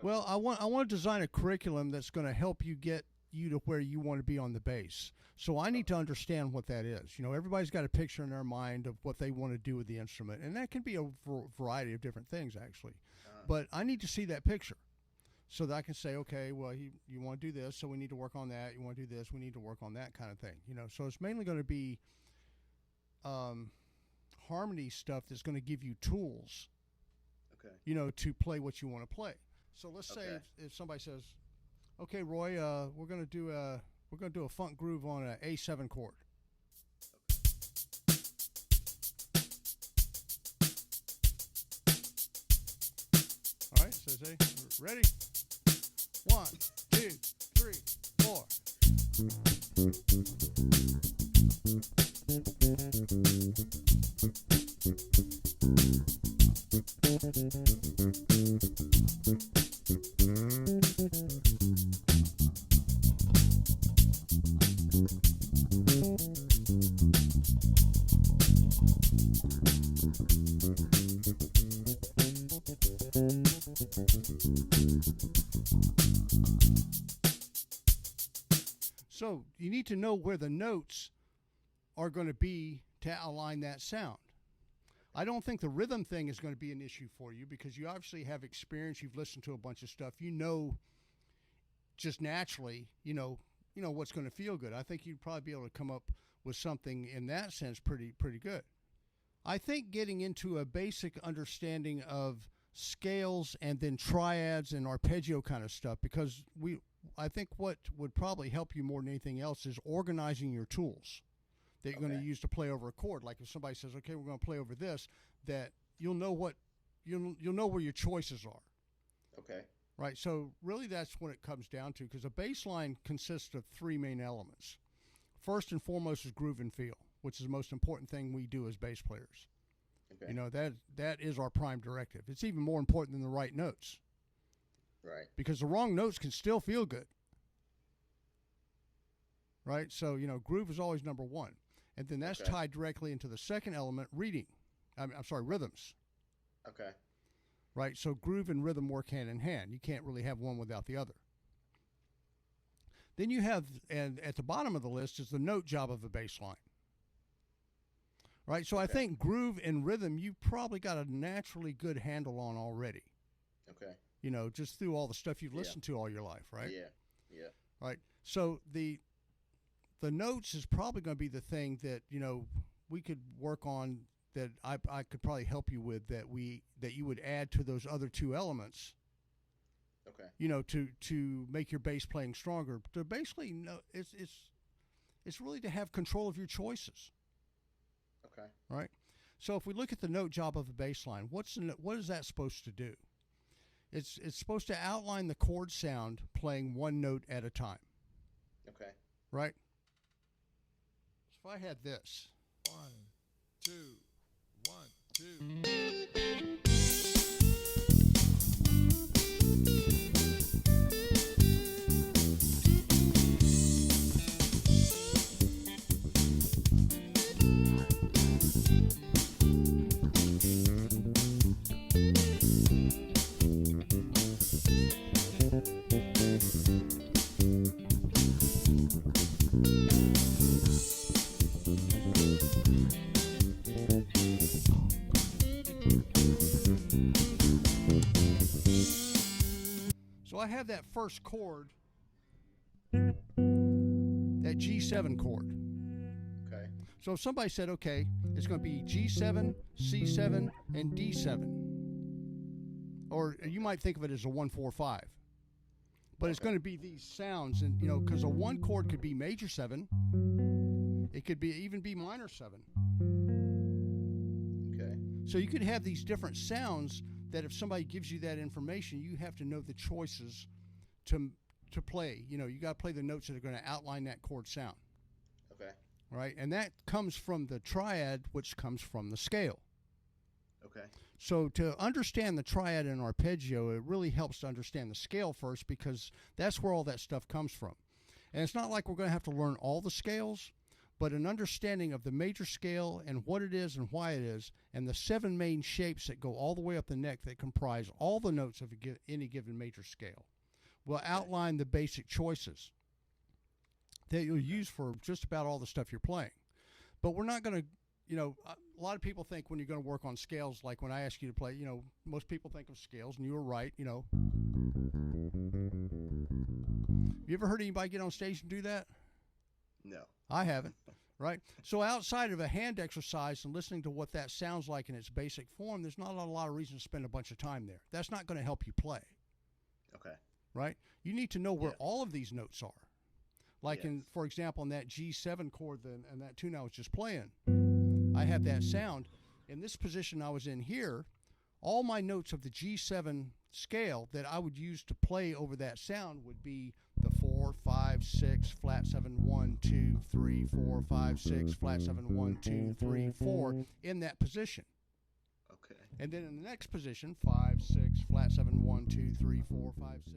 Well, I want to design a curriculum that's going to help you get you to where you want to be on the bass. So I need to understand what that is. You know, everybody's got a picture in their mind of what they want to do with the instrument, and that can be a variety of different things, actually. But I need to see that picture so that I can say, okay, well, you want to do this, so we need to work on that. You want to do this, we need to work on that kind of thing. You know, so it's mainly going to be harmony stuff that's going to give you tools, you know, to play what you want to play. So let's say if somebody says, okay, Roy, we're going to do a funk groove on an A7 chord. All right, says A. Ready? 1, 2, 3, 4. So you need to know where the notes are going to be to align that sound. I don't think the rhythm thing is going to be an issue for you because you obviously have experience. You've listened to a bunch of stuff. You know, just naturally, you know what's going to feel good. I think you'd probably be able to come up with something in that sense pretty good. I think getting into a basic understanding of scales and then triads and arpeggio kind of stuff, because I think what would probably help you more than anything else is organizing your tools that you're going to use to play over a chord. Like if somebody says, okay, we're going to play over this, that you'll know where your choices are. Okay. Right. So really that's what it comes down to, because a bass line consists of three main elements. First and foremost is groove and feel, which is the most important thing we do as bass players. Okay. You know, that is our prime directive. It's even more important than the right notes. Right. Because the wrong notes can still feel good. Right? So, you know, groove is always number one. And then that's tied directly into the second element, rhythms. Okay. Right? So groove and rhythm work hand in hand. You can't really have one without the other. Then you have, and at the bottom of the list is the note job of a bass line. Right? So I think groove and rhythm you probably got a naturally good handle on already. Okay. You know, just through all the stuff you've listened to all your life, right? Yeah. Yeah. Right. So the notes is probably going to be the thing that, you know, we could work on, that I could probably help you with, that you would add to those other two elements. Okay. You know, to make your bass playing stronger. To basically, it's really to have control of your choices. Okay. Right. So if we look at the note job of a bass line, what is that supposed to do? It's supposed to outline the chord sound playing one note at a time. Okay. Right? So if I had this. 1, 2, 1, 2. So I have that first chord, that G7 chord. Okay. So if somebody said, okay, it's going to be G7, C7, and D7. Or you might think of it as a 1-4-5. But it's going to be these sounds, and you know, because a one chord could be major 7. It could even be minor 7. Okay. So you could have these different sounds that if somebody gives you that information, you have to know the choices to play. You know, you got to play the notes that are going to outline that chord sound. Okay. Right? And that comes from the triad, which comes from the scale. Okay. So to understand the triad and arpeggio, it really helps to understand the scale first, because that's where all that stuff comes from. And it's not like we're going to have to learn all the scales, but an understanding of the major scale and what it is and why it is, and the 7 main shapes that go all the way up the neck that comprise all the notes of any given major scale will outline the basic choices that you'll use for just about all the stuff you're playing. But we're not going to, a lot of people think when you're going to work on scales, like when I ask you to play, most people think of scales, and you were right, Have you ever heard anybody get on stage and do that? No. I haven't, right? So outside of a hand exercise and listening to what that sounds like in its basic form, there's not a lot of reason to spend a bunch of time there. That's not going to help you play. Okay. Right? You need to know where all of these notes are. Like Yes. for example, in that G7 chord and that tune I was just playing, I have that sound. In this position I was in here, all my notes of the G7 scale that I would use to play over that sound would be the 4, 5, 6, flat 7, 1, 2, 3, 4, 5, 6, flat 7, 1, 2, 3, 4 in that position. Okay. And then in the next position, 5, 6, flat 7, 1, 2, 3, 4, 5, 6.